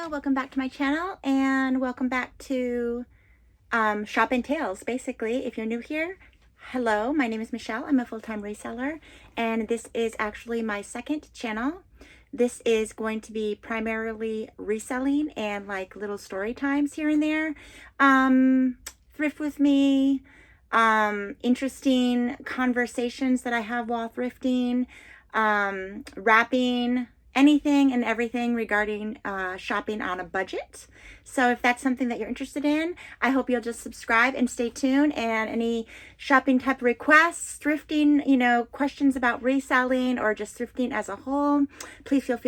Hello, welcome back to my channel and welcome back to Shop and Tales. Basically, if you're new here, hello, my name is Michelle. I'm a full-time reseller and this is actually my second channel. This is going to be primarily reselling and like little story times here and there. Thrift with me, interesting conversations that I have while thrifting, wrapping, anything and everything regarding shopping on a budget. So if that's something that you're interested in, I hope you'll just subscribe and stay tuned. And any shopping type requests, thrifting, questions about reselling or just thrifting as a whole, please feel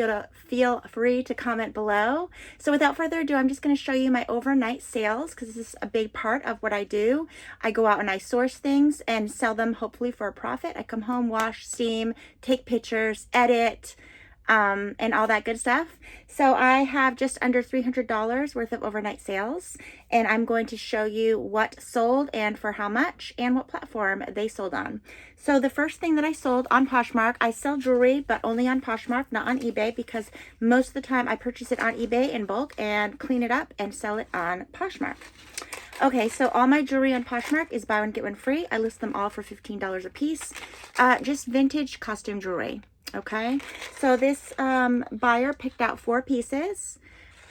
free to comment below. So without further ado, I'm just going to show you my overnight sales because this is a big part of what I do. I go out and I source things and sell them hopefully for a profit. I come home, wash, steam, take pictures, edit, and all that good stuff. So I have just under $300 worth of overnight sales, and I'm going to show you what sold and for how much and what platform they sold on. So the first thing that I sold on Poshmark, I sell jewelry, but only on Poshmark, not on eBay, because most of the time I purchase it on eBay in bulk and clean it up and sell it on Poshmark. Okay, so all my jewelry on Poshmark is buy one, get one free. I list them all for $15 a piece. Just vintage costume jewelry. Okay, so this buyer picked out 4 pieces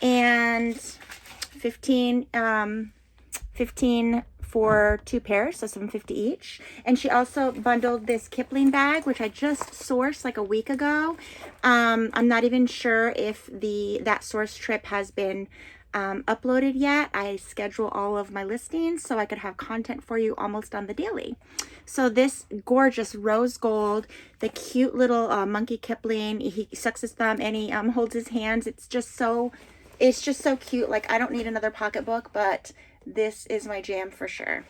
and 15 for 2 pairs, so $7.50 each. And she also bundled this Kipling bag, which I just sourced like a week ago. I'm not even sure if that source trip has been uploaded yet. I schedule all of my listings so I could have content for you almost on the daily. So this gorgeous rose gold, the cute little monkey Kipling, he sucks his thumb and he holds his hands. It's just so cute. Like, I don't need another pocketbook, but this is my jam for sure.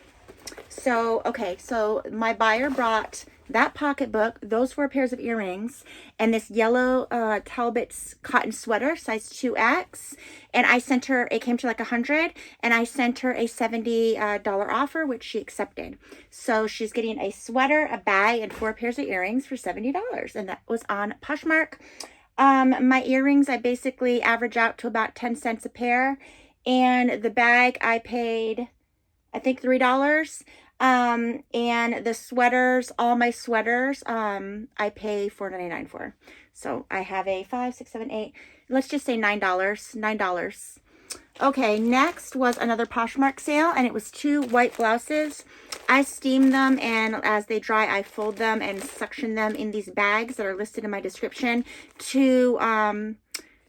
So, okay, so my buyer brought that pocketbook, those 4 pairs of earrings, and this yellow Talbot's cotton sweater, size 2X. And I sent her, it came to like $100, and I sent her a $70 offer, which she accepted. So she's getting a sweater, a bag, and 4 pairs of earrings for $70, and that was on Poshmark. My earrings, I basically average out to about 10 cents a pair, and the bag I paid, I think, $3. And the sweaters, all my sweaters, I pay $4.99 for. So I have a 5, 6, 7, 8, let's just say $9. Okay, next was another Poshmark sale, and it was 2 white blouses. I steam them, and as they dry, I fold them and suction them in these bags that are listed in my description to,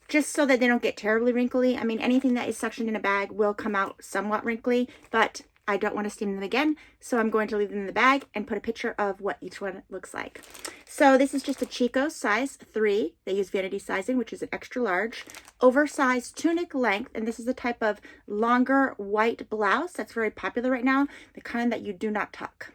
just so that they don't get terribly wrinkly. I mean, anything that is suctioned in a bag will come out somewhat wrinkly, but I don't want to steam them again, so I'm going to leave them in the bag and put a picture of what each one looks like. So this is just a Chico size 3. They use vanity sizing, which is an extra large, oversized tunic length, and this is a type of longer white blouse that's very popular right now, the kind that you do not tuck.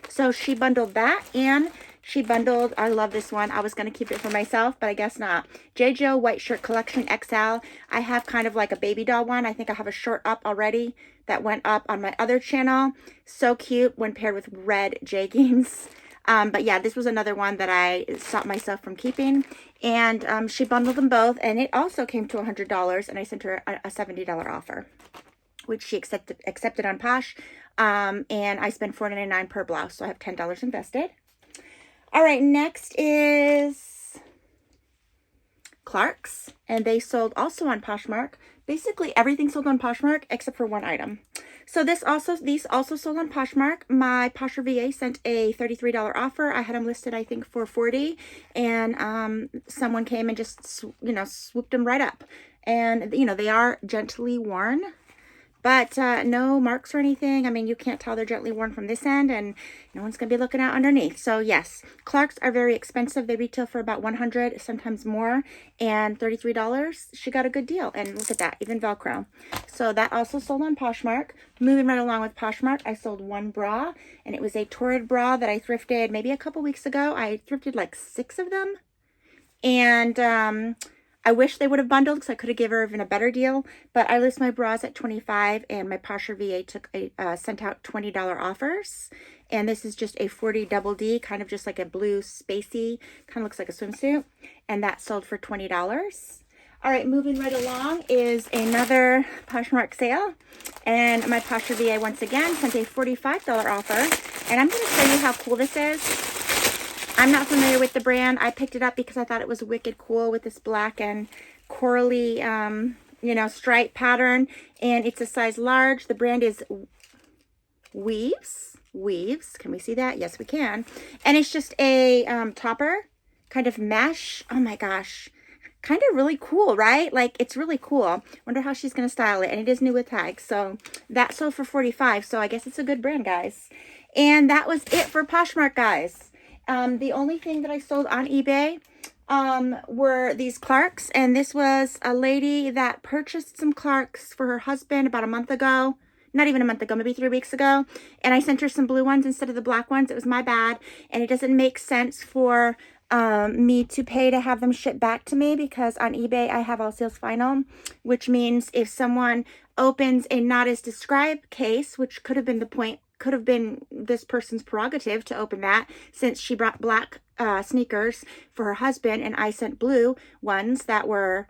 So she bundled that, and she bundled, I love this one. I was going to keep it for myself, but I guess not. J. Jill White Shirt Collection XL. I have kind of like a baby doll one. I think I have a short up already that went up on my other channel. So cute when paired with red jeggings. But yeah, this was another one that I stopped myself from keeping. And she bundled them both, and it also came to $100, and I sent her a $70 offer, which she accepted on Posh. And I spent $4.99 per blouse, so I have $10 invested. All right, next is Clark's, and they sold also on Poshmark. Basically, everything sold on Poshmark except for one item. So these also sold on Poshmark. My Posher VA sent a $33 offer. I had them listed, I think, for $40, and someone came and just, swooped them right up. And, they are gently worn, but no marks or anything. I mean, you can't tell they're gently worn from this end, and no one's going to be looking out underneath. So yes, Clark's are very expensive. They retail for about $100, sometimes more, and $33. She got a good deal. And look at that, even Velcro. So that also sold on Poshmark. Moving right along with Poshmark, I sold one bra, and it was a Torrid bra that I thrifted maybe a couple weeks ago. I thrifted like 6 of them, and I wish they would have bundled because I could have given her even a better deal, but I list my bras at $25, and my Posher VA sent out $20 offers. And this is just a 40 double D, kind of just like a blue spacey, kind of looks like a swimsuit, and that sold for $20. All right, moving right along is another Poshmark sale. And my Posh VA once again sent a $45 offer. And I'm going to show you how cool this is. I'm not familiar with the brand. I picked it up because I thought it was wicked cool with this black and corally, you know, stripe pattern. And it's a size large. The brand is Weaves. Can we see that? Yes, we can. And it's just a topper, kind of mesh. Oh my gosh. Kind of really cool, right? Like, it's really cool. Wonder how she's going to style it. And it is new with tags. So that sold for $45. So I guess it's a good brand, guys. And that was it for Poshmark, guys. The only thing that I sold on eBay were these Clarks. And this was a lady that purchased some Clarks for her husband about a month ago. Not even a month ago, maybe 3 weeks ago. And I sent her some blue ones instead of the black ones. It was my bad. And it doesn't make sense for me to pay to have them shipped back to me, because on eBay I have all sales final, which means if someone opens a not as described case, which could have been the point, could have been this person's prerogative to open that, since she brought black sneakers for her husband and I sent blue ones that were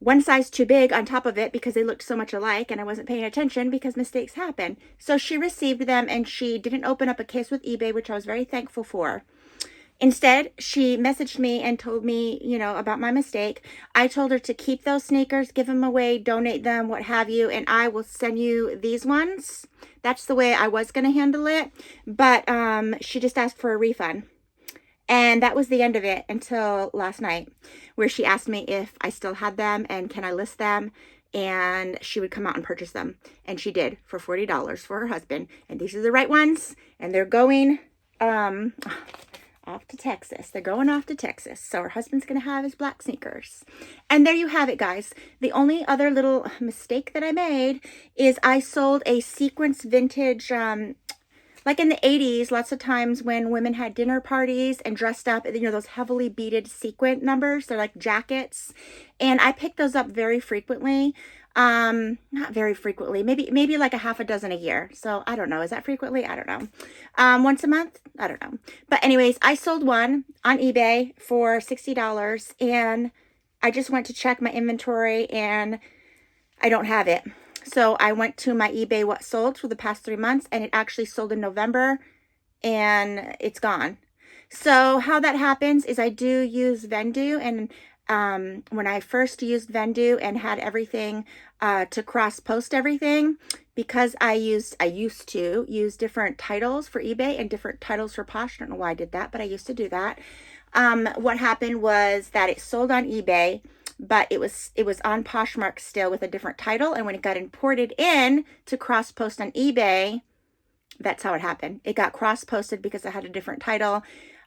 one size too big on top of it because they looked so much alike, and I wasn't paying attention because mistakes happen. So she received them and she didn't open up a case with eBay, which I was very thankful for. Instead, she messaged me and told me, you know, about my mistake. I told her to keep those sneakers, give them away, donate them, what have you, and I will send you these ones. That's the way I was going to handle it, but she just asked for a refund. And that was the end of it until last night, where she asked me if I still had them and can I list them, and she would come out and purchase them. And she did, for $40 for her husband. And these are the right ones, and they're going off to Texas. They're going off to Texas. So her husband's going to have his black sneakers. And there you have it, guys. The only other little mistake that I made is I sold a sequence vintage, like in the 80s, lots of times when women had dinner parties and dressed up, you know, those heavily beaded sequin numbers, they're like jackets. And I picked those up very frequently. Not very frequently, maybe like a half a dozen a year. So I don't know. Is that frequently? I don't know. Once a month? I don't know. But anyways, I sold one on eBay for $60, and I just went to check my inventory and I don't have it. So I went to my eBay what sold for the past 3 months, and it actually sold in November and it's gone. So how that happens is I do use Vendoo, and when I first used Vendoo and had everything to cross post everything, because I used to use different titles for eBay and different titles for Posh. I don't know why I did that, but I used to do that. What happened was that it sold on eBay, but it was on Poshmark still with a different title, and when it got imported in to cross post on eBay, that's how it happened. It got cross posted because it had a different title.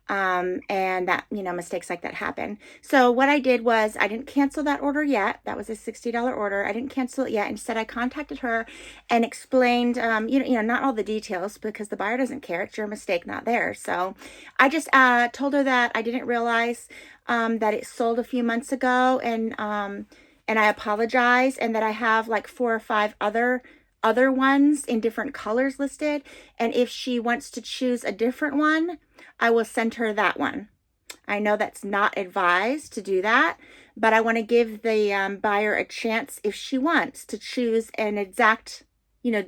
And that, you know, mistakes like that happen. So what I did was I didn't cancel that order yet. That was a $60 order. I didn't cancel it yet. Instead, I contacted her and explained, you know, not all the details, because the buyer doesn't care. It's your mistake, not theirs. So I just told her that I didn't realize that it sold a few months ago, and I apologize, and that I have like 4 or 5 other ones in different colors listed, and if she wants to choose a different one, I will send her that one. I know that's not advised to do that, but I want to give the buyer a chance, if she wants to choose an exact, you know,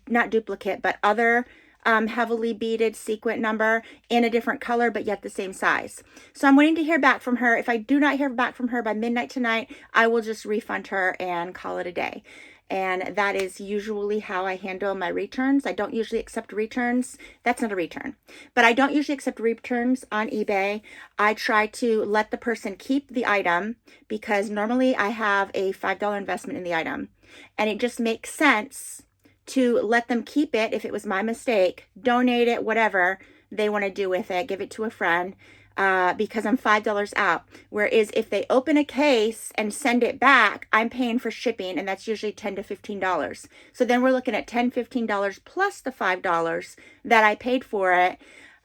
not duplicate, but other heavily beaded sequin number in a different color, but yet the same size. So I'm waiting to hear back from her. If I do not hear back from her by midnight tonight, I will just refund her and call it a day. And that is usually how I handle my returns. I don't usually accept returns. That's not a return. But I don't usually accept returns on eBay. I try to let the person keep the item, because normally I have a $5 investment in the item. And it just makes sense to let them keep it if it was my mistake, donate it, whatever they want to do with it, give it to a friend. Because I'm $5 out. Whereas if they open a case and send it back, I'm paying for shipping, and that's usually $10 to $15. So then we're looking at $10, $15 plus the $5 that I paid for it.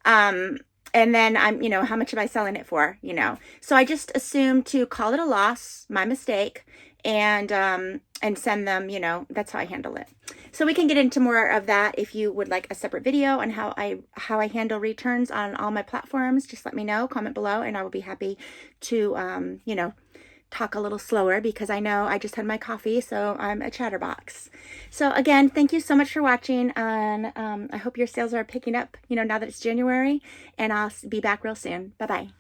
And then I'm, you know, how much am I selling it for, you know? So I just assume to call it a loss, my mistake, and send them, you know, that's how I handle it. So we can get into more of that if you would like a separate video on how I handle returns on all my platforms. Just let me know, comment below, and I will be happy to, you know, talk a little slower because I know I just had my coffee, so I'm a chatterbox. So again, thank you so much for watching, and I hope your sales are picking up, now that it's January, and I'll be back real soon. Bye-bye.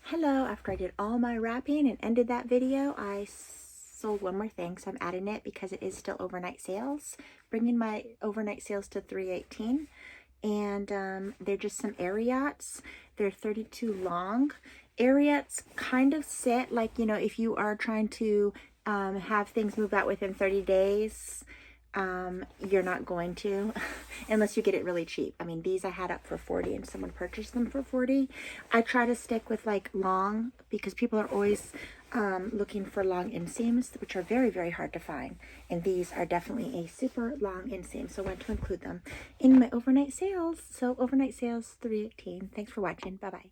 Hello, after I did all my wrapping and ended that video, I sold one more thing, so I'm adding it because it is still overnight sales, bringing my overnight sales to $318. And they're just some Ariats. They're 32 long. Ariats kind of sit like, if you are trying to have things move out within 30 days, you're not going to unless you get it really cheap. I mean, these I had up for 40 and someone purchased them for 40. I try to stick with like long because people are always looking for long inseams, which are very, very hard to find. And these are definitely a super long inseam, so I want to include them in my overnight sales. So overnight sales $318. Thanks for watching. Bye-bye.